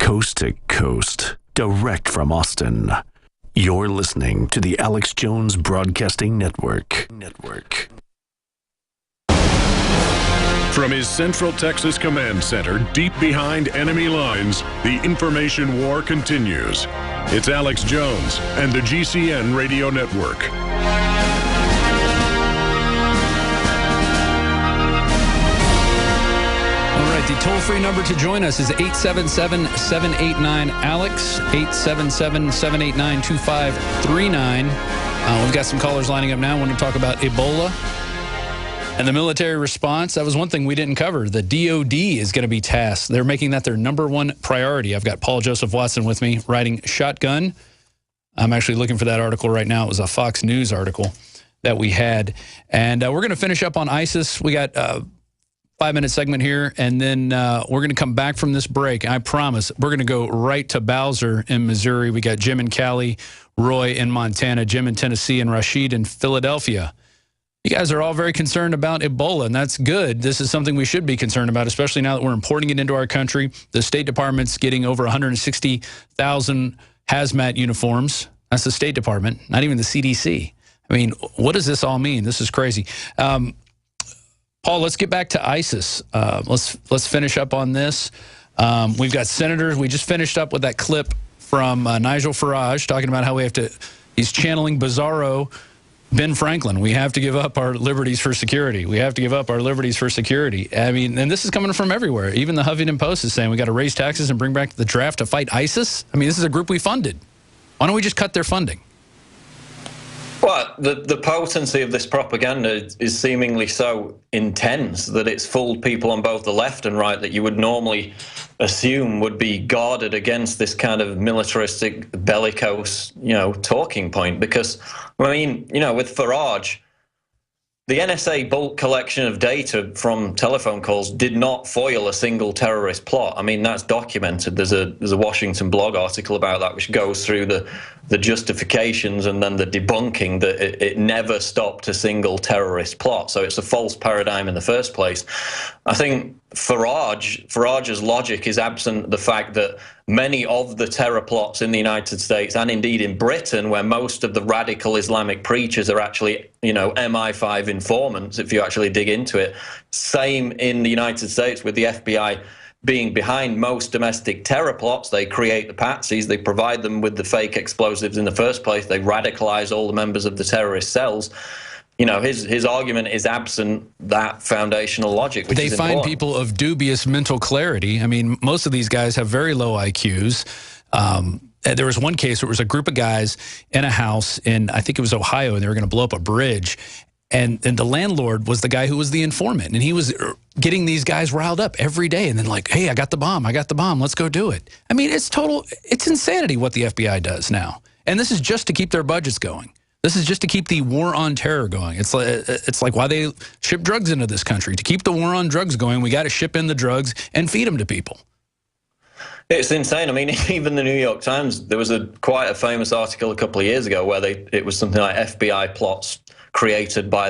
coast to coast, direct from Austin. You're listening to the Alex Jones Broadcasting Network. From his Central Texas Command Center, deep behind enemy lines, the information war continues. It's Alex Jones and the GCN Radio Network. All right, the toll-free number to join us is 877-789-ALEX, 877-789-2539. We've got some callers lining up now. I want to talk about Ebola and the military response. That was one thing we didn't cover. The DOD is going to be tasked. They're making that their number one priority. I've got Paul Joseph Watson with me writing Shotgun. I'm actually looking for that article right now. It was a Fox News article that we had. And we're going to finish up on ISIS. We got a 5-minute segment here, and then we're going to come back from this break. I promise we're going to go right to Bowser in Missouri. We got Jim and Callie, Roy in Montana, Jim in Tennessee, and Rashid in Philadelphia. You guys are all very concerned about Ebola, and that's good. This is something we should be concerned about, especially now that we're importing it into our country. The State Department's getting over 160,000 hazmat uniforms. That's the State Department, not even the CDC. I mean, what does this all mean? This is crazy. Paul, let's get back to ISIS. Let's finish up on this. We've got senators. We just finished up with that clip from Nigel Farage talking about how he's channeling Bizarro Ben Franklin. We have to give up our liberties for security. We have to give up our liberties for security. I mean, and this is coming from everywhere. Even the Huffington Post is saying we got to raise taxes and bring back the draft to fight ISIS. I mean, this is a group we funded. Why don't we just cut their funding? Well, the potency of this propaganda is seemingly so intense that it's fooled people on both the left and right that you would normally assume would be guarded against this kind of militaristic, bellicose, talking point. Because, I mean, with Farage, the NSA bulk collection of data from telephone calls did not foil a single terrorist plot. I mean, that's documented. There's a Washington blog article about that which goes through the justifications and then the debunking that it never stopped a single terrorist plot. So it's a false paradigm in the first place. I think Farage's logic is absent the fact that many of the terror plots in the United States and indeed in Britain, where most of the radical Islamic preachers are actually, MI5 informants, if you actually dig into it. Same in the United States with the FBI being behind most domestic terror plots. They create the patsies, they provide them with the fake explosives in the first place, they radicalize all the members of the terrorist cells. His argument is absent that foundational logic, which is important. They find people of dubious mental clarity. I mean, most of these guys have very low IQs. There was one case where it was a group of guys in a house in, I think it was Ohio, and they were going to blow up a bridge. And the landlord was the guy who was the informant. And he was getting these guys riled up every day. And then like, hey, I got the bomb. Let's go do it. I mean, it's insanity what the FBI does now. And this is just to keep their budgets going. This is just to keep the war on terror going. It's like why they ship drugs into this country. To keep the war on drugs going, we got to ship in the drugs and feed them to people. It's insane. I mean, even the New York Times, there was quite a famous article a couple of years ago where it was something like FBI plots created by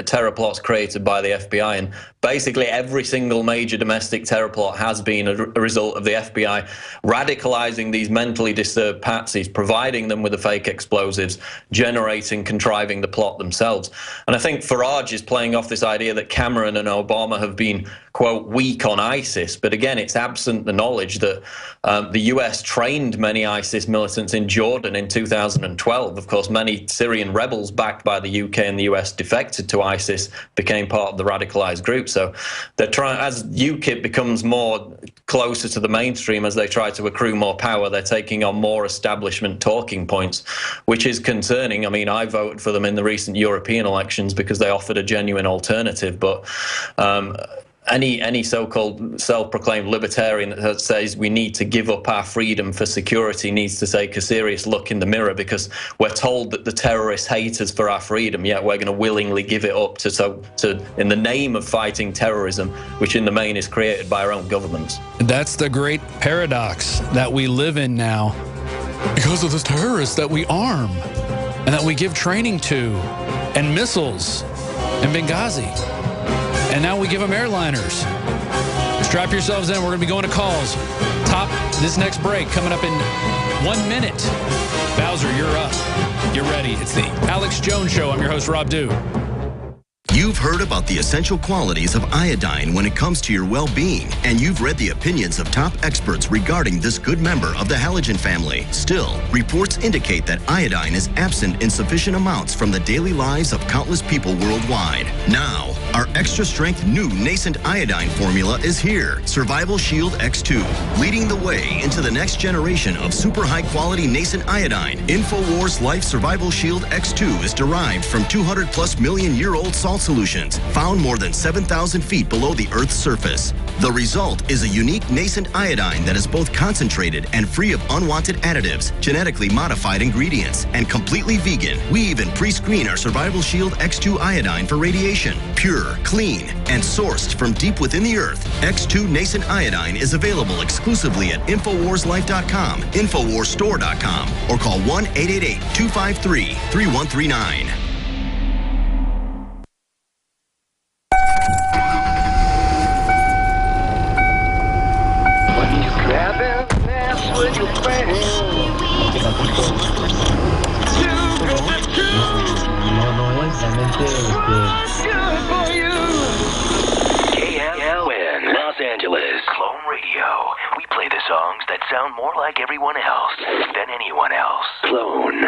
terror plots created by the FBI, and basically every single major domestic terror plot has been a result of the FBI radicalizing these mentally disturbed patsies, providing them with the fake explosives, contriving the plot themselves. And I think Farage is playing off this idea that Cameron and Obama have been, quote, weak on ISIS. But again, it's absent the knowledge that the US trained many ISIS militants in Jordan in 2012. Of course, many Syrian rebels backed by the UK and the US defected to ISIS, became part of the radicalized group. So they're trying, as UKIP becomes more closer to the mainstream, as they try to accrue more power, they're taking on more establishment talking points, which is concerning. I mean, I voted for them in the recent European elections because they offered a genuine alternative, but any so-called self-proclaimed libertarian that says we need to give up our freedom for security needs to take a serious look in the mirror, because we're told that the terrorists hate us for our freedom, yet we're going to willingly give it up in the name of fighting terrorism, which in the main is created by our own governments. That's the great paradox that we live in now, because of the terrorists that we arm and that we give training to, and missiles, and Benghazi. And now we give them airliners. Strap yourselves in. We're going to be going to calls. Top this next break coming up in 1 minute. Bowser, you're up. Get ready. It's the Alex Jones Show. I'm your host, Rob Dew. You've heard about the essential qualities of iodine when it comes to your well-being, and you've read the opinions of top experts regarding this good member of the halogen family. Still, reports indicate that iodine is absent in sufficient amounts from the daily lives of countless people worldwide. Now, our extra-strength new nascent iodine formula is here, Survival Shield X2, leading the way into the next generation of super high-quality nascent iodine. InfoWars Life Survival Shield X2 is derived from 200-plus million-year-old salt solutions found more than 7,000 feet below the Earth's surface. The result is a unique nascent iodine that is both concentrated and free of unwanted additives, genetically modified ingredients, and completely vegan. We even pre-screen our Survival Shield X2 iodine for radiation. Pure, clean, and sourced from deep within the Earth, X2 nascent iodine is available exclusively at InfoWarsLife.com, InfoWarsStore.com, or call 1-888-253-3139. KLN, Los Angeles. Clone Radio. We play the songs that sound more like everyone else than anyone else. Clone.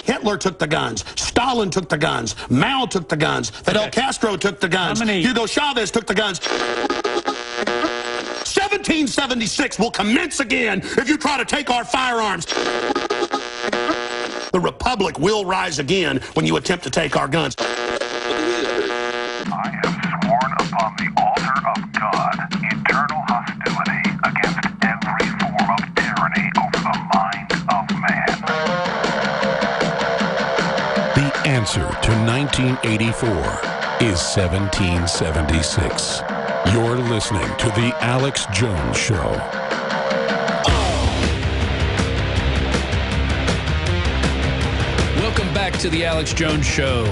Hitler took the guns. Stalin took the guns. Mao took the guns. Fidel Castro took the guns. Hugo Chavez took the guns. 1776 will commence again if you try to take our firearms. The Republic will rise again when you attempt to take our guns. I have sworn upon the altar of God eternal hostility against every form of tyranny over the mind of man. The answer to 1984 is 1776. You're listening to The Alex Jones Show. Welcome back to the Alex Jones Show.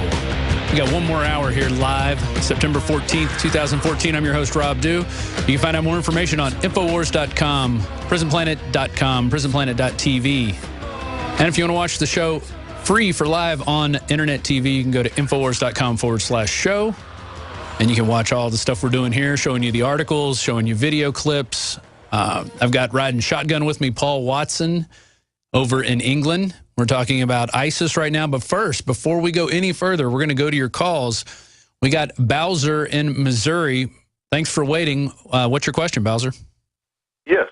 We got one more hour here live, September 14th, 2014. I'm your host, Rob Dew. You can find out more information on Infowars.com, PrisonPlanet.com, PrisonPlanet.tv. And if you want to watch the show free for live on Internet TV, you can go to Infowars.com/show. And you can watch all the stuff we're doing here, showing you the articles, showing you video clips. I've got riding shotgun with me, Paul Watson, over in England. We're talking about ISIS right now. But first, before we go any further, we're going to go to your calls. We got Bowser in Missouri. Thanks for waiting. What's your question, Bowser? Yes.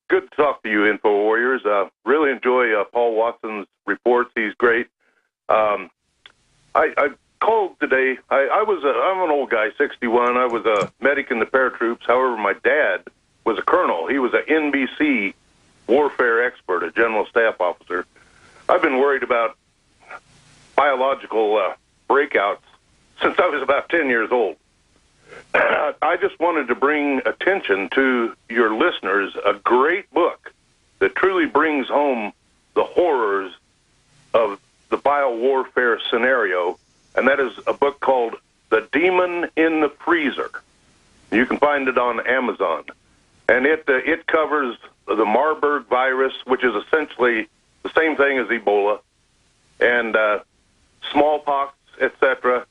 Good to talk to you, Info Warriors. Really enjoy Paul Watson's reports. He's great. I called today. I'm an old guy, 61. I was a medic in the paratroops. However, my dad was a colonel. He was an NBC warfare expert, a general staff officer. I've been worried about biological breakouts since I was about 10 years old. I just wanted to bring attention to your listeners a great book that truly brings home the horrors of the biowarfare scenario, and that is a book called The Demon in the Freezer. You can find it on Amazon. And it covers the Marburg virus, which is essentially the same thing as Ebola, and smallpox, etc.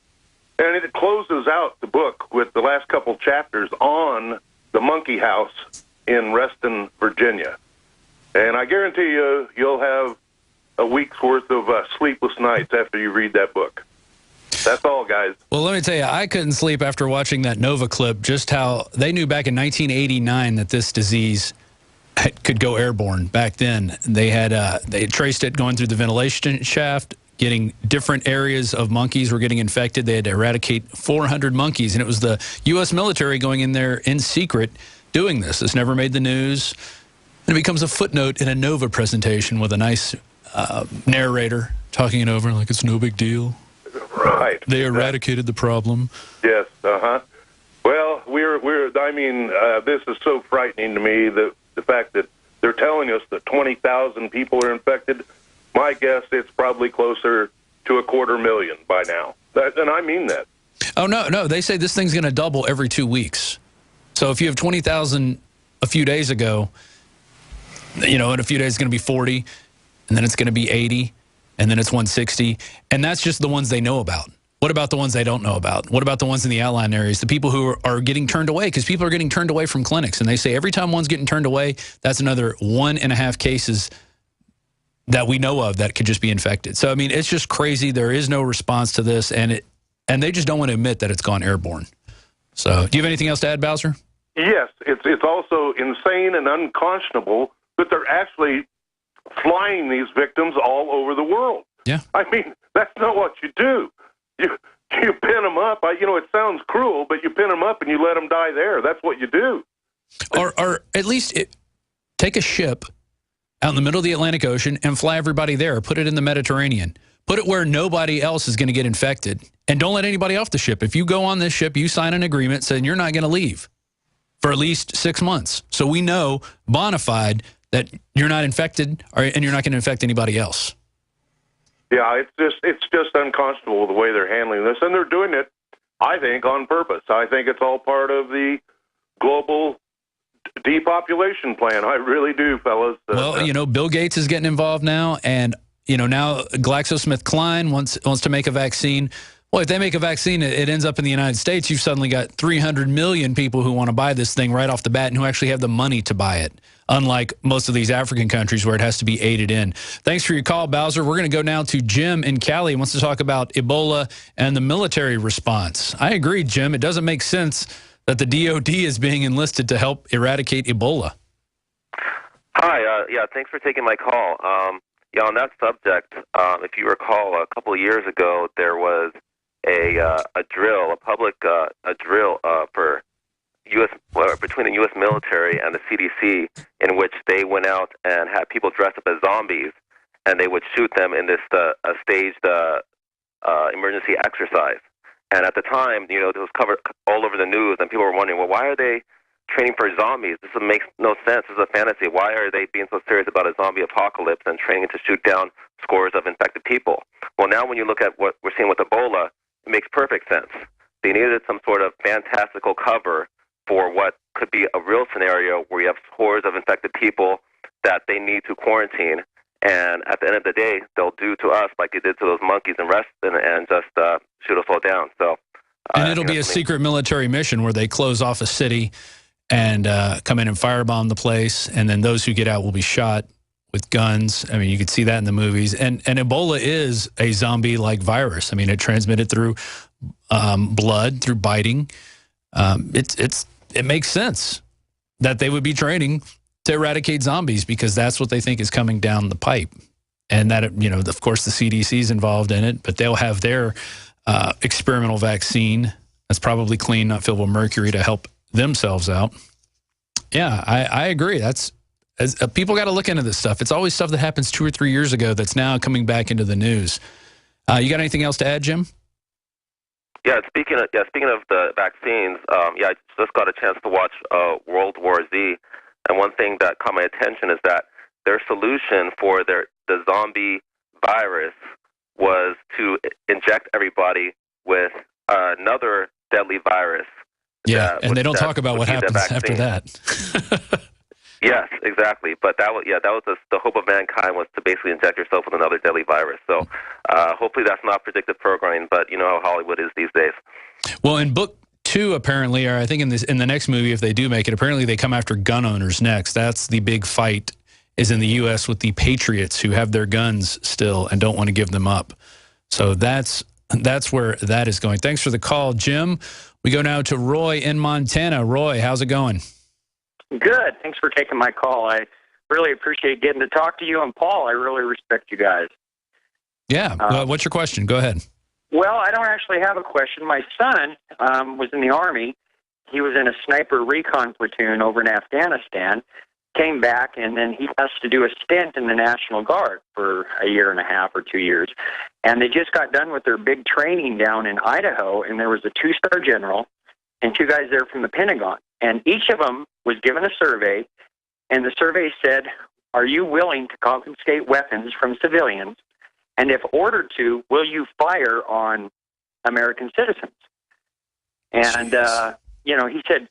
And it closes out the book with the last couple chapters on the monkey house in Reston, Virginia. And I guarantee you'll have a week's worth of sleepless nights after you read that book. That's all, guys. Well, let me tell you, I couldn't sleep after watching that Nova clip, just how they knew back in 1989 that this disease could go airborne. Back then, they had traced it going through the ventilation shaft, getting different areas of monkeys were getting infected. They had to eradicate 400 monkeys, and it was the U.S. military going in there in secret doing this. This never made the news. And it becomes a footnote in a Nova presentation with a nice narrator talking it over like it's no big deal. Right. They eradicated the problem. Yes. Well, this is so frightening to me, the fact that they're telling us that 20,000 people are infected. My guess, it's probably closer to 250,000 by now. And I mean that. Oh, no. They say this thing's going to double every 2 weeks. So if you have 20,000 a few days ago, in a few days it's going to be 40, and then it's going to be 80, and then it's 160. And that's just the ones they know about. What about the ones they don't know about? What about the ones in the outlying areas, the people who are getting turned away? Because people are getting turned away from clinics. And they say every time one's getting turned away, that's another 1.5 cases that we know of that could just be infected. So, I mean, it's just crazy. There is no response to this, and they just don't want to admit that it's gone airborne. So, do you have anything else to add, Bowser? Yes, it's also insane and unconscionable that they're actually flying these victims all over the world. Yeah. I mean, that's not what you do. You pin them up. It sounds cruel, but you pin them up and you let them die there. That's what you do. Or at least take a ship out in the middle of the Atlantic Ocean and fly everybody there. Put it in the Mediterranean. Put it where nobody else is going to get infected. And don't let anybody off the ship. If you go on this ship, you sign an agreement saying you're not going to leave for at least 6 months. So we know, bona fide, that you're not infected and you're not going to infect anybody else. Yeah, it's just unconscionable the way they're handling this. And they're doing it, I think, on purpose. I think it's all part of the global depopulation plan. I really do, fellas. Well, Bill Gates is getting involved now, and now GlaxoSmithKline wants to make a vaccine. Well, if they make a vaccine, it ends up in the United States. You've suddenly got 300 million people who want to buy this thing right off the bat and who actually have the money to buy it, unlike most of these African countries where it has to be aided in. Thanks for your call, Bowser. We're going to go now to Jim in Cali. He wants to talk about Ebola and the military response. I agree, Jim. It doesn't make sense that the DOD is being enlisted to help eradicate Ebola. Hi. Thanks for taking my call. On that subject, if you recall, a couple of years ago, there was a drill, a drill for between the U.S. military and the CDC, in which they went out and had people dressed up as zombies, and they would shoot them in this staged emergency exercise. And at the time, it was covered all over the news, and people were wondering, well, why are they training for zombies? This makes no sense. This is a fantasy. Why are they being so serious about a zombie apocalypse and training to shoot down scores of infected people? Well, now when you look at what we're seeing with Ebola, it makes perfect sense. They needed some sort of fantastical cover for what could be a real scenario where you have hordes of infected people that they need to quarantine. And at the end of the day, they'll do to us like they did to those monkeys and just shoot us all down. So, and it'll be a secret military mission where they close off a city and come in and firebomb the place, and then those who get out will be shot with guns. I mean, you could see that in the movies. And Ebola is a zombie-like virus. I mean, it transmitted through blood, through biting. It makes sense that they would be training to eradicate zombies because that's what they think is coming down the pipe. And that, of course, the CDC is involved in it, but they'll have their experimental vaccine that's probably clean, not filled with mercury to help themselves out. Yeah, I agree. People got to look into this stuff. It's always stuff that happens 2 or 3 years ago that's now coming back into the news. You got anything else to add, Jim? Yeah, speaking of the vaccines, I just got a chance to watch World War Z, and one thing that caught my attention is that their solution for the zombie virus was to inject everybody with another deadly virus. Yeah, and they don't talk about what happens after that. Yes, exactly. But that was the hope of mankind, was to basically inject yourself with another deadly virus. So hopefully that's not predictive programming, but you know how Hollywood is these days. Well, in book 2, apparently, or I think in the next movie, if they do make it, apparently they come after gun owners next. That's the big fight, is in the U.S. with the patriots who have their guns still and don't want to give them up. So that's where that is going. Thanks for the call, Jim. We go now to Roy in Montana. Roy, how's it going? Good. Thanks for taking my call. I really appreciate getting to talk to you. And Paul, I really respect you guys. Yeah. What's your question? Go ahead. Well, I don't actually have a question. My son was in the Army. He was in a sniper recon platoon over in Afghanistan, came back, and then he has to do a stint in the National Guard for 1.5 years or 2 years. And they just got done with their big training down in Idaho, and there was a 2-star general and 2 guys there from the Pentagon. And each of them was given a survey, and the survey said, are you willing to confiscate weapons from civilians? And if ordered to, will you fire on American citizens? And, he said,